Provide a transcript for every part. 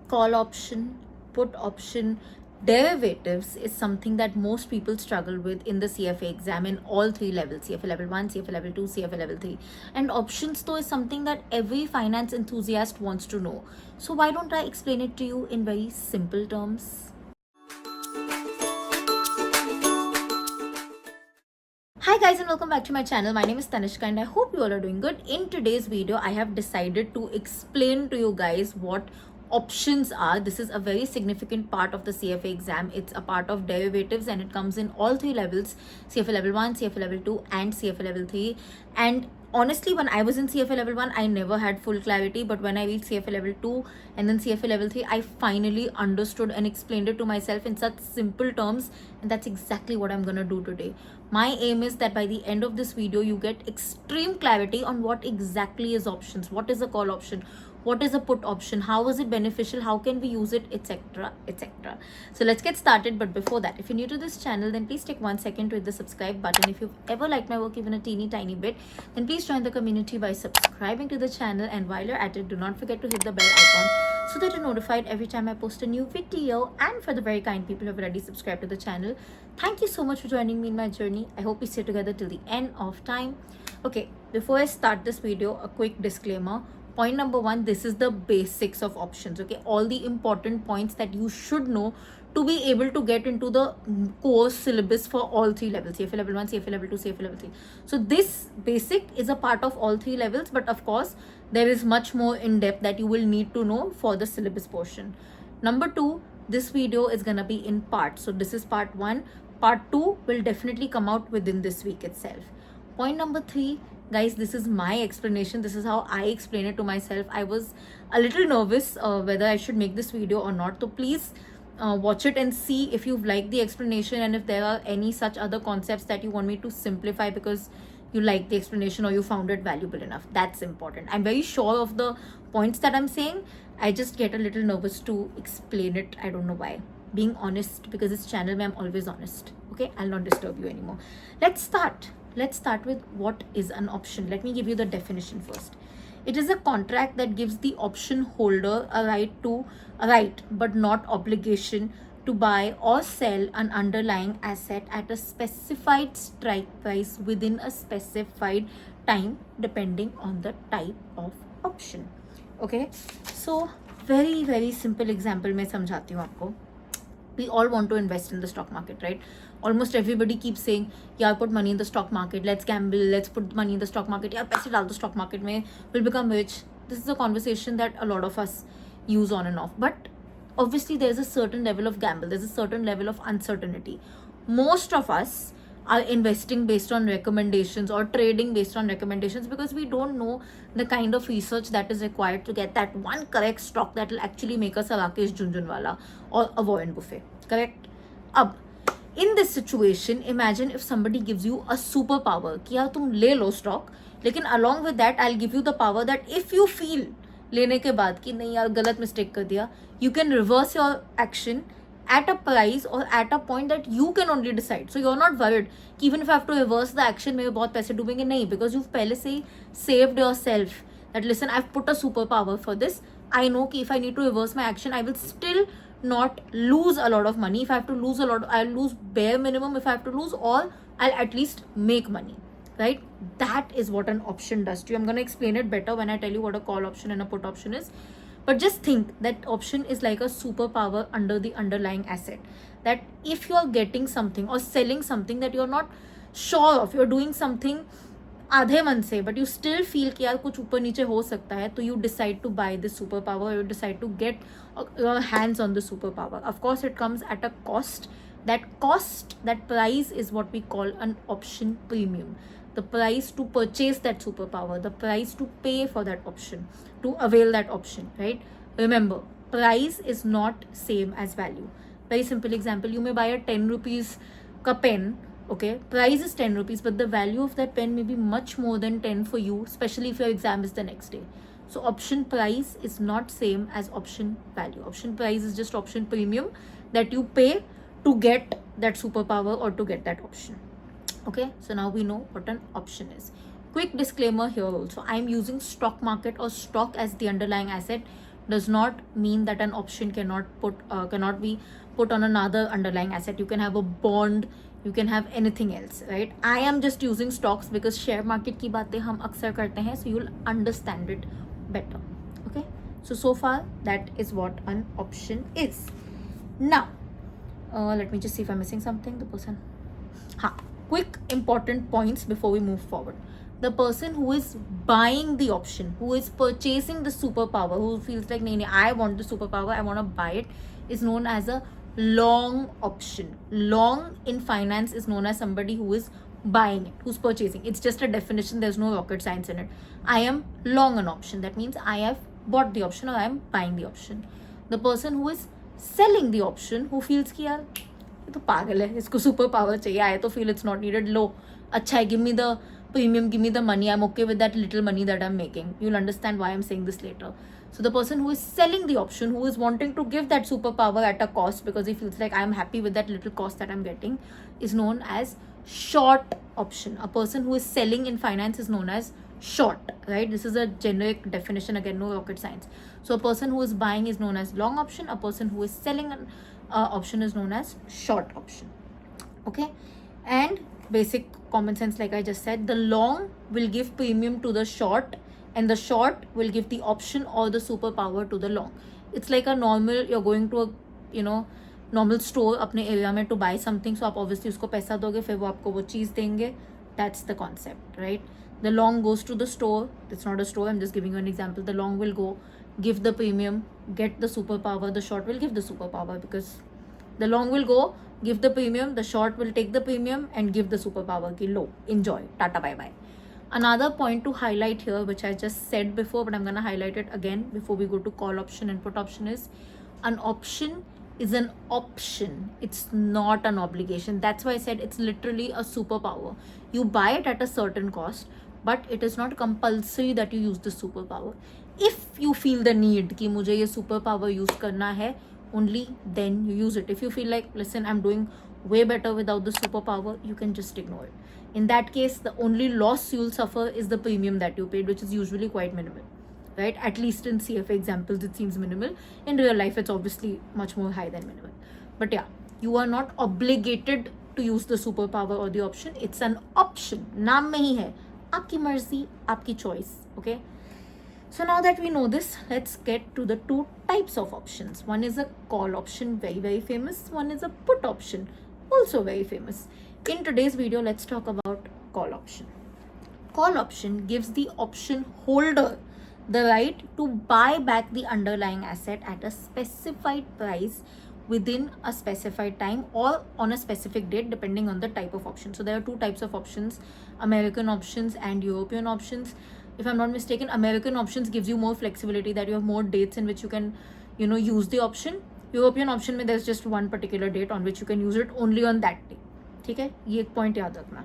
call option, put option, derivatives is something that most people struggle with in the CFA exam in all three levels: CFA level 1, CFA level 2, CFA level 3. And options, though, is something that every finance enthusiast wants to know. So, why don't I explain it to you in very simple terms? Hi guys, and welcome back to my channel. My name is Tanishka and I hope you all are doing good. In today's video, I have decided to explain to you guys what options are. This is a very significant part of the CFA exam. It's a part of derivatives and it comes in all three levels: CFA level 1, CFA level 2 and CFA level 3. And honestly, when I was in CFA level 1, I never had full clarity, but when I reached CFA level 2 and then CFA level 3, I finally understood and explained it to myself in such simple terms, and that's exactly what I'm gonna do today. My aim is that by the end of this video, you get extreme clarity on what exactly is options, what is a call option, what is a put option, how is it beneficial, how can we use it, etc, etc. So let's get started. But before that, if you're new to this channel, then please take 1 second to hit the subscribe button. If you've ever liked my work even a teeny tiny bit, then please join the community by subscribing to the channel, and while you're at it, do not forget to hit the bell icon so that you're notified every time I post a new video. And for the very kind people who have already subscribed to the channel, thank you so much for joining me in my journey. I hope we stay together till the end of time. Okay, before I start this video, a quick disclaimer. Point number 1, this is the basics of options. Okay, all the important points that you should know to be able to get into the course syllabus for all three levels: CFA level 1, CFA level 2, CFA level 3. So this basic is a part of all three levels, but of course there is much more in depth that you will need to know for the syllabus portion. Number 2, this video is gonna be in parts. So this is part 1. Part 2 will definitely come out within this week itself. Point number 3, guys, this is my explanation. This is how I explain it to myself. I was a little nervous whether I should make this video or not. So please watch it and see if you've liked the explanation, and if there are any such other concepts that you want me to simplify because you like the explanation or you found it valuable enough. That's important. I'm very sure of the points that I'm saying. I just get a little nervous to explain it. I don't know why. Being honest, because this channel, I'm always honest. Okay, I'll not disturb you anymore. Let's start. Let's start with what is an option. Let me give you the definition first. It is a contract that gives the option holder a right but not obligation to buy or sell an underlying asset at a specified strike price within a specified time, depending on the type of option. Okay, so very simple example मैं समझाती हूँ आपको. We all want to invest in the stock market, right? Almost everybody keeps saying, yeah, put money in the stock market, let's gamble, let's put money in the stock market, yeah, paise dal the stock market mein, we'll become rich. This is a conversation that a lot of us use on and off, but obviously there's a certain level of gamble, there's a certain level of uncertainty. Most of us are investing based on recommendations or trading based on recommendations because we don't know the kind of research that is required to get that one correct stock that will actually make us a Rakesh Jhunjhunwala or a Warren Buffett. Correct? Ab, in this situation, imagine if somebody gives you a superpower कि यार तुम ले लो stock, लेकिन along with that I'll give you the power that if you feel लेने के बाद कि नहीं यार गलत mistake कर दिया, you can reverse your action at a price or at a point that you can only decide. So you're not worried कि even if I have to reverse the action मेरे बहुत पैसे डूबेंगे, नहीं, because you've पहले से ही saved yourself that listen, I've put a superpower for this. I know कि if I need to reverse my action, I will still not lose a lot of money. If I have to lose a lot, I'll lose bare minimum. If I have to lose all, I'll at least make money, right? That is what an option does to you. I'm going to explain it better when I tell you what a call option and a put option is. But just think that option is like a superpower under the underlying asset, that if you're getting something or selling something that you're not sure of, you're doing something आधे मन से, but you still feel कि यार कुछ ऊपर नीचे हो सकता है, तो you decide to buy this superpower, you decide to get your hands on the superpower. Of course, it comes at a cost. That price is what we call an option premium. The price to purchase that superpower, the price to pay for that option, to avail that option, right? Remember, price is not same as value. Very simple example, you may buy a 10 rupees ka pen. Okay, price is 10 rupees, but the value of that pen may be much more than 10 for you, especially if your exam is the next day. So option price is not same as option value. Option price is just option premium that you pay to get that superpower or to get that option. Okay, so now we know what an option is. Quick disclaimer here also, I'm using stock market or stock as the underlying asset does not mean that an option cannot be put on another underlying asset. You can have a bond, you can have anything else, right? I am just using stocks because share market की बातें हम अक्सर करते हैं, so you'll understand it better. Okay, so far that is what an option is. Now let me just see if I'm missing something. The person, quick important points before we move forward. The person who is buying the option, who is purchasing the superpower, who feels like nahi, I want the superpower, I want to buy it, is known as a long option. Long in finance is known as somebody who is buying it, who's purchasing. It's just a definition, there's no rocket science in it. I am long an option, that means I have bought the option or I am buying the option. The person who is selling the option, who feels कि यार ये तो पागल है, इसको super power चाहिए, I तो feel it's not needed, लो अच्छा है, give me the premium, give me the money, I'm okay with that little money that I'm making. You'll understand why I'm saying this later. So the person who is selling the option, who is wanting to give that superpower at a cost because he feels like I'm happy with that little cost that I'm getting, is known as short option. A person who is selling in finance is known as short, right? This is a generic definition, again, no rocket science. So a person who is buying is known as long option, a person who is selling an option is known as short option. Okay, and basic common sense, like I just said, the long will give premium to the short and the short will give the option or the superpower to the long. It's like a normal, you're going to a normal store अपने area में to buy something, so आप obviously उसको पैसा दोगे, फिर वो आपको वो चीज़ देंगे. That's the concept, right? The long goes to the store. It's not a store, I'm just giving you an example. The long will go, give the premium, get the superpower. The short will give the superpower because the long will go, give the premium, the short will take the premium and give the superpower ki lo, enjoy, tata bye bye. Another point to highlight here, which I just said before, but I'm going to highlight it again before we go to call option and put option, is an option is an option. It's not an obligation. That's why I said it's literally a superpower. You buy it at a certain cost, but it is not compulsory that you use the superpower. If you feel the need कि मुझे ये superpower use करना है, only then you use it. If you feel like, listen, I'm doing way better without the superpower, you can just ignore it. In that case, the only loss you'll suffer is the premium that you paid, which is usually quite minimal, right? At least in CFA examples, it seems minimal. In real life, it's obviously much more high than minimal. But yeah, you are not obligated to use the superpower or the option. It's an option. नाम में ही है. आपकी मर्जी, आपकी choice. Okay. So now that we know this, let's get to the two types of options. One is a call option, very, very famous. One is a put option, also very famous. In today's video, let's talk about call option. Call option gives the option holder the right to buy back the underlying asset at a specified price within a specified time or on a specific date, depending on the type of option. So there are two types of options, American options and European options. If I'm not mistaken, American options gives you more flexibility, that you have more dates in which you can, use the option. European option में there's just one particular date on which you can use it only on that day. ठीक है, ये एक point याद रखना.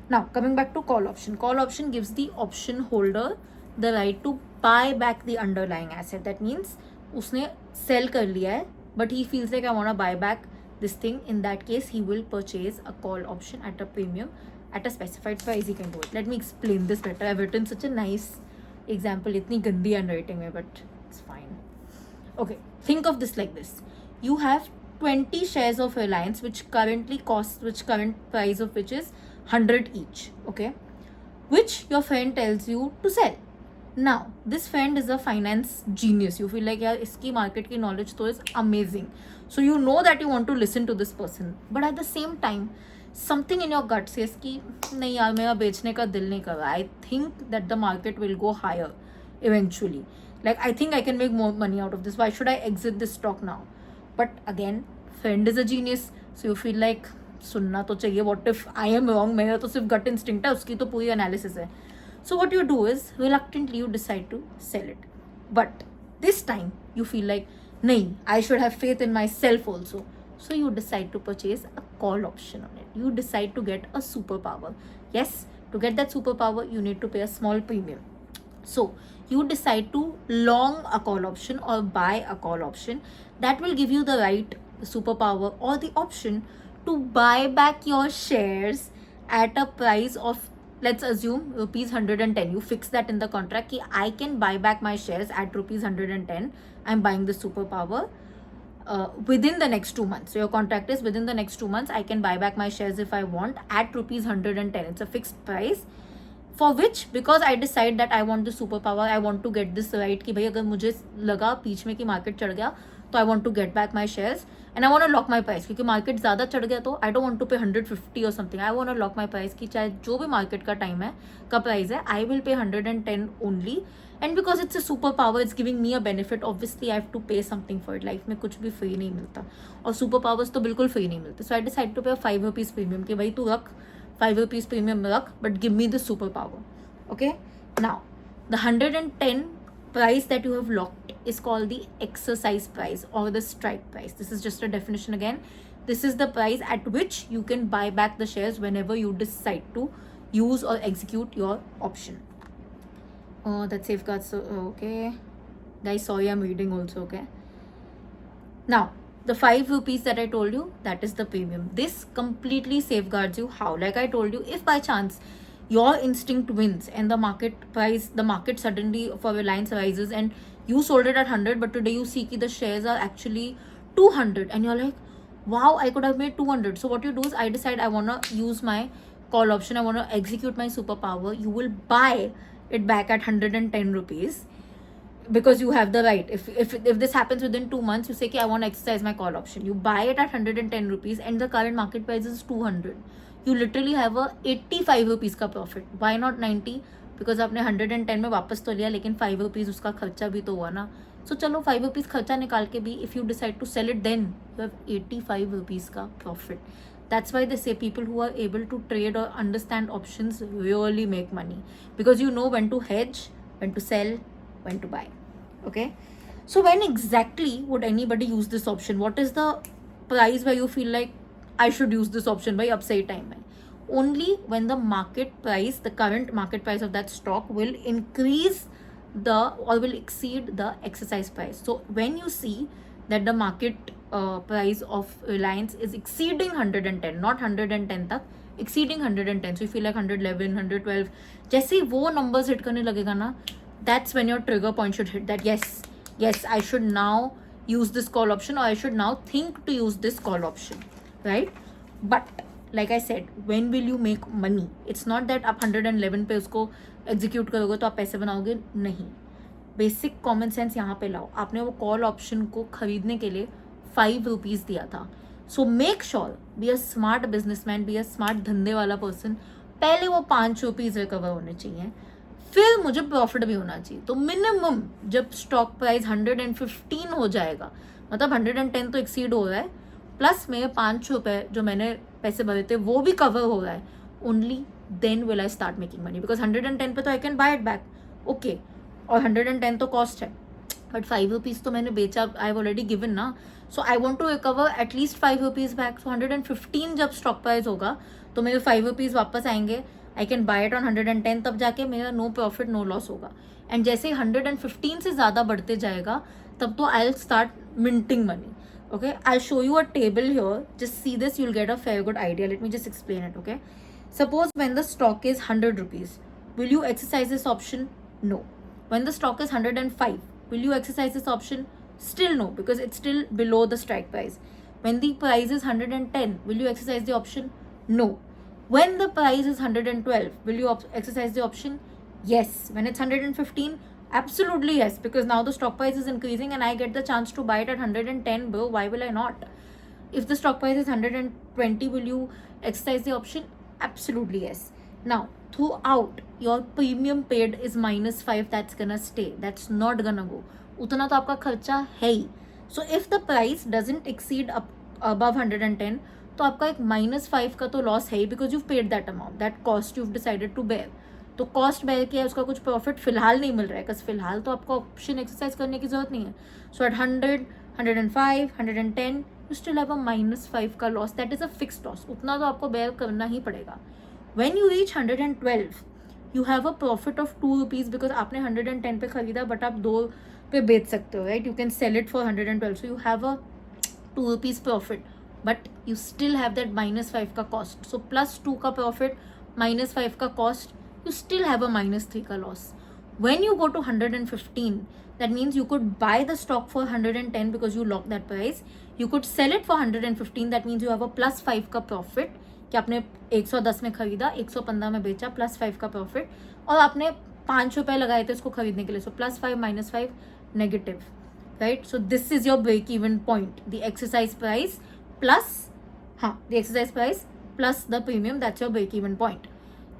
Now coming back to call option. Call option gives the option holder the right to buy back the underlying asset. That means उसने sell कर लिया है, but he feels like I want to buy back this thing. In that case, he will purchase a call option at a premium at a specified price. He can do it. Let me explain this better. I've written such a nice example. इतनी गंदी handwriting में, but it's fine. Okay, think of this like this. You have 20 shares of Reliance which current price of which is 100 each, okay, which your friend tells you to sell. Now this friend is a finance genius. You feel like, yaar, iski market ki knowledge to is amazing, so you know that you want to listen to this person, but at the same time something in your gut says कि नहीं यार, मेरा बेचने का दिल नहीं कर रहा. I think that the market will go higher eventually. Like, I think I can make more money out of this. Why should I exit this stock now? But again, friend is a genius, so you feel like सुनना तो चाहिए. What if I am wrong? मेरा तो सिर्फ gut instinct है, उसकी तो पूरी analysis है. So what you do is, reluctantly you decide to sell it. But this time you feel like, nahi, I should have faith in myself also. So you decide to purchase a call option on it. You decide to get a superpower. Yes, to get that superpower, you need to pay a small premium. So you decide to long a call option or buy a call option. That will give you the right, the superpower or the option to buy back your shares at a price of let's assume rupees 110, you fix that in the contract कि I can buy back my shares at rupees 110. I'm buying the superpower within the next 2 months. So your contract is within the next 2 months I can buy back my shares if I want at rupees 110. It's a fixed price for which, because I decide that I want the superpower, I want to get this right कि भाई अगर मुझे लगा बीच में कि market चढ़ गया तो I want to get back my shares and I want to lock my price, क्योंकि मार्केट ज़्यादा चढ़ गया तो I don't want to pay 150 or something. I want to lock my price कि चाहे जो भी मार्केट का टाइम है का प्राइस है I will pay 110 only. And because it's a superpower, it's giving me a benefit. Obviously I have to pay something for it. Life में कुछ भी फ्री नहीं मिलता और सुपर पावर्स तो बिल्कुल फ्री नहीं मिलते. So I decide to pay 5 rupees premium कि भाई तू रख 5 rupees premium रख, but give me the superpower. Okay, now the 110 price that you have locked is called the exercise price or the strike price. This is just a definition again. This is the price at which you can buy back the shares whenever you decide to use or execute your option. Oh, that safeguards. Okay, guys, sorry, I'm reading also. Okay, now the 5 rupees that I told you, that is the premium. This completely safeguards you. How? Like I told you, if by chance your instinct wins and the market suddenly for Reliance rises and you sold it at 100, but today you see that the shares are actually 200 and you're like, wow, I could have made 200. So what you do is, I decide I want to use my call option, I want to execute my superpower. You will buy it back at 110 rupees because you have the right. If this happens within 2 months, you say I want to exercise my call option, you buy it at 110 rupees and the current market price is 200. You literally have a 85 rupees का profit. Why not 90? Because आपने 110 में वापस तो लिया, लेकिन 5 rupees उसका खर्चा भी तो हुआ ना. So चलो 5 rupees खर्चा निकाल के भी, if you decide to sell it, then you have 85 rupees का profit. That's why they say people who are able to trade or understand options really make money, because you know when to hedge, when to sell, when to buy. Okay, so when exactly would anybody use this option? What is the price where you feel like I should use this option by upside time? Only when the market price, the current market price of that stock will increase or will exceed the exercise price. So when you see that the market price of Reliance is exceeding 110, not 110 तक, exceeding 110, so you feel like 111, 112, जैसे ही वो numbers hit करने लगेगा ना, that's when your trigger point should hit, that yes, I should now use this call option, or I should now think to use this call option, right? But like I said, when will you make money? It's not that आप 111 पे उसको execute करोगे तो आप पैसे बनाओगे, नहीं. Basic common sense यहाँ पे लाओ. आपने वो कॉल ऑप्शन को खरीदने के लिए 5 rupees दिया था. So make sure, be a smart businessman, be a smart धंधे वाला पर्सन. पहले वो 5 rupees रिकवर होने चाहिए, फिर मुझे प्रॉफिट भी होना चाहिए. तो मिनिमम जब स्टॉक प्राइस 115 हो जाएगा, मतलब 110 तो एक्सीड हो रहा है, प्लस मेरे 5 रुपये जो मैंने पैसे भरे थे वो भी कवर हो रहा है, only then will I start making money. Because 110 पे तो I can buy it back, okay, और 110 तो कॉस्ट है, बट 5 rupees तो मैंने बेचा, आई हैव ऑलरेडी गिवन ना. So I want to recover at least 5 rupees back. So 115 जब स्टॉक प्राइस होगा तो मेरे 5 rupees वापस आएंगे. आई कैन बाय इट ऑन 110, तब जाके मेरा नो प्रॉफिट नो लॉस होगा. एंड जैसे 115 से ज़्यादा बढ़ते जाएगा तब तो I will start minting money. Okay, I'll show you a table here. Just see this, you'll get a fair good idea. Let me just explain it. Okay, suppose when the stock is 100 rupees, will you exercise this option? No. When the stock is 105, will you exercise this option? Still no, because it's still below the strike price. When the price is 110, will you exercise the option? No. When the price is 112, will you exercise the option? Yes. When it's 115, absolutely yes, because now the stock price is increasing and I get the chance to buy it at 110, bro. Why will I not? If the stock price is 120, will you exercise the option? Absolutely yes. Now throughout your premium paid is -5. That's gonna stay, that's not gonna go. उतना तो आपका खर्चा है ही. So if the price doesn't exceed above 110, तो आपका एक -5 का तो लॉस है ही, because you've paid that amount, that cost you've decided to bear. तो कॉस्ट बेयर किया है, उसका कुछ प्रॉफिट फिलहाल नहीं मिल रहा है, बिकॉज फिलहाल तो आपको ऑप्शन एक्सरसाइज करने की जरूरत नहीं है. So at 100, 105, 110 you still have a -5 का loss. That is a fixed loss, उतना तो आपको बेयर करना ही पड़ेगा. When you reach 112, you have a profit of 2 rupees, because आपने 110 पे खरीदा बट आप 2 पे बेच सकते हो, right? You can sell it for 112, so you have a 2 rupees profit, but you still have that -5 का कॉस्ट. सो +2 का प्रॉफिट -5 का cost, you still have a -3 का loss. When you go to 115, that means you could buy the stock for 110 because you locked that price. You could sell it for 115, that means you have a +5 का profit कि आपने 110 में खरीदा, 115 में बेचा, +5 का profit, और आपने 5 रुपए लगाए थे इसको खरीदने के लिए. So +5 -5 negative, right? So this is your break even point. The exercise price plus the exercise price plus the premium, that's your break even point.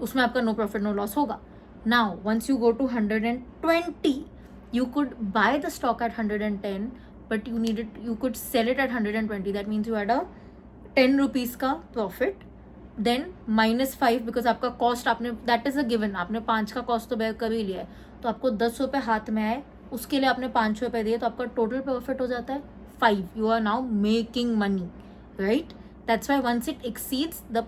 उसमें आपका no profit no loss होगा. Now once you go to 120, you could buy the stock at 110, but you could sell it at 120. That means you had a 10 rupees का profit. Then -5 because आपका cost आपने, that is a given, आपने 5 का cost तो bear कर ही लिया है, तो आपको 10 रुपये हाथ में आए, उसके लिए आपने 5 रुपये दिए, तो आपका total profit हो जाता है 5. You are now making money, right? That's why once it exceeds the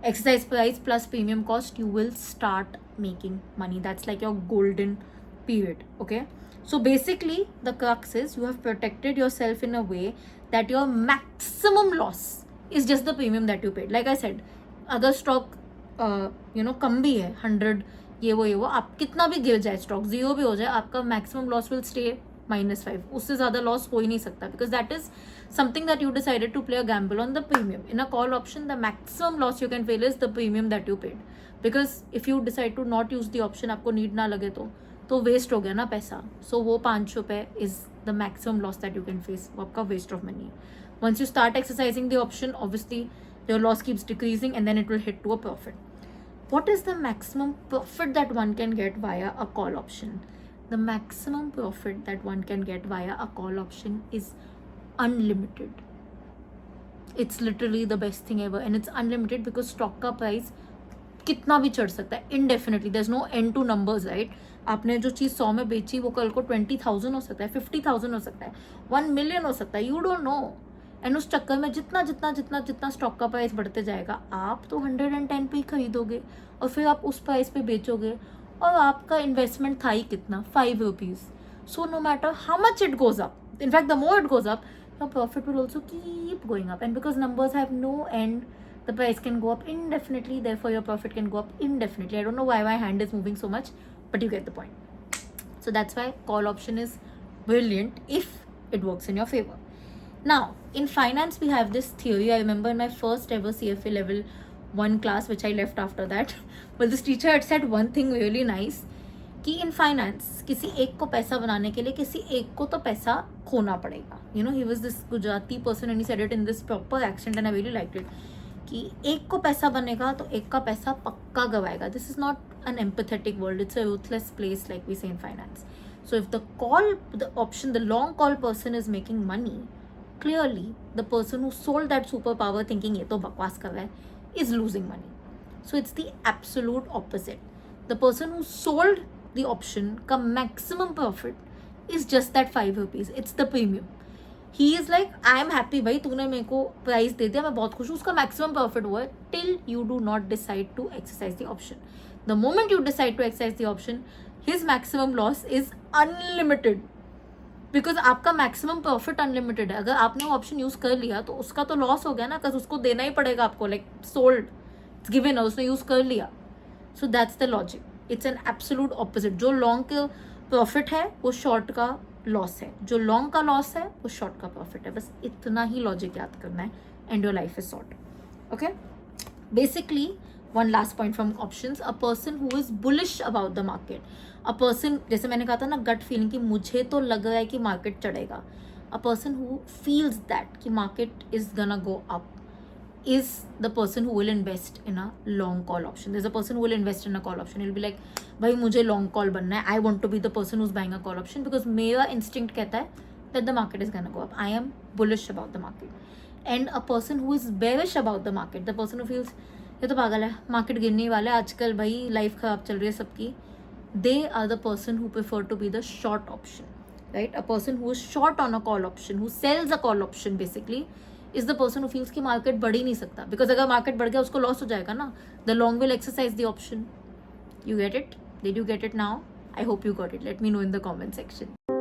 exercise price plus premium cost, you will start making money. That's like your golden period. Okay, so basically the crux is you have protected yourself in a way that your maximum loss is just the premium that you paid. Like I said, अगर stock कम भी है 100, ये वो आप कितना भी गिर जाए, स्टॉक 0 भी हो जाए, आपका मैक्सिमम लॉस विल स्टे -5. उससे ज़्यादा लॉस हो ही नहीं सकता, because that is something that you decided to play a gamble on the premium. In a call option, the maximum loss you can fail is the premium that you paid. Because if you decide to not use the option, आपको need ना लगे तो waste हो गया ना पैसा. सो वो 5 रुपये is the maximum loss that you can face. वो आपका वेस्ट ऑफ मनी है. Once you start exercising the option, obviously your loss keeps decreasing and then it will hit to a profit. What is the maximum profit that one can get via a call option? The maximum profit that one can get via a call option is unlimited. It's literally the best thing ever, and it's unlimited because stock का price कितना भी चढ़ सकता है indefinitely. There's no end to numbers, right? आपने जो चीज़ 100 में बेची वो कल को 20,000 हो सकता है, 50,000 हो सकता है, 1 million हो सकता है, you don't know. एंड उस चक्कर में जितना स्टॉक का प्राइस बढ़ते जाएगा, आप तो 110 पे ही खरीदोगे और फिर आप उस प्राइस पे बेचोगे, और आपका इन्वेस्टमेंट था ही कितना, 5 rupees. So no matter how much it goes up, in fact the more it goes up, your profit will also keep going up. And because numbers have no end, the price can go up indefinitely, therefore your profit can go up indefinitely. I don't know why my hand is moving so much, but you get the point. So that's why call option is brilliant if it works in your favor. Now in finance we have this theory. I remember in my first ever CFA level 1 class, which I left after that, but this teacher had said one thing really nice, कि in finance किसी एक को पैसा बनाने के लिए किसी एक को तो पैसा खोना पड़ेगा. He was this Gujarati person and he said it in this proper accent and I really liked it, कि एक को पैसा बनेगा तो एक का पैसा पक्का गवाएगा. This is not an empathetic world, it's a ruthless place like we say in finance. So if the option, the long call person is making money, clearly the person who sold that superpower thinking ये तो बकवास कर रहा है is losing money. So it's the absolute opposite. The person who sold the option का maximum profit is just that 5 rupees. It's the premium. He is like, I am happy भाई, तूने मेरे को प्राइस दे दिया, मैं बहुत खुश हूँ, उसका मैक्सिमम प्रॉफिट हुआ है, till you do not decide to exercise the option. The moment you decide to exercise the option, his maximum loss is unlimited. Because आपका मैक्सिमम प्रॉफिट अनलिमिटेड है. अगर आपने वो ऑप्शन यूज़ कर लिया तो उसका तो लॉस हो गया ना, बिकॉज उसको देना ही पड़ेगा आपको, लाइक सोल्ड, इट्स गिवन, उसने यूज़ कर लिया. So that's the logic. It's an absolute opposite. जो लॉन्ग का प्रॉफिट है वो शॉर्ट का लॉस है, जो लॉन्ग का लॉस है वो शॉर्ट का प्रॉफिट है. बस इतना ही लॉजिक याद करना है and your life is sort. Okay, basically one last point from options, a person who is bullish about the market, a person, जैसे मैंने कहा था ना गट फीलिंग कि मुझे तो लग रहा है कि मार्केट चढ़ेगा, a person who feels that कि market is gonna go up is the person who will invest in a long call option. There's a person who will invest in a call option. He'll be like, भाई मुझे long call बनना है, I want to be the person who's buying a call option because मेरा instinct कहता है that the market is gonna go up. I am bullish about the market. And a person who is bearish about the market, the person who feels ये तो पागल है, market गिरने वाला है आजकल, भाई लाइफ खराब चल रही है सबकी, they are the person who prefer to be the short option, right. A person who is short on a call option, who sells a call option basically is the person who feels कि market बढ़ ही नहीं सकता, because अगर market बढ़ गया उसको loss हो जाएगा ना. The long will exercise the option. You get it? Did you get it now? I hope you got it. Let me know in the comment section.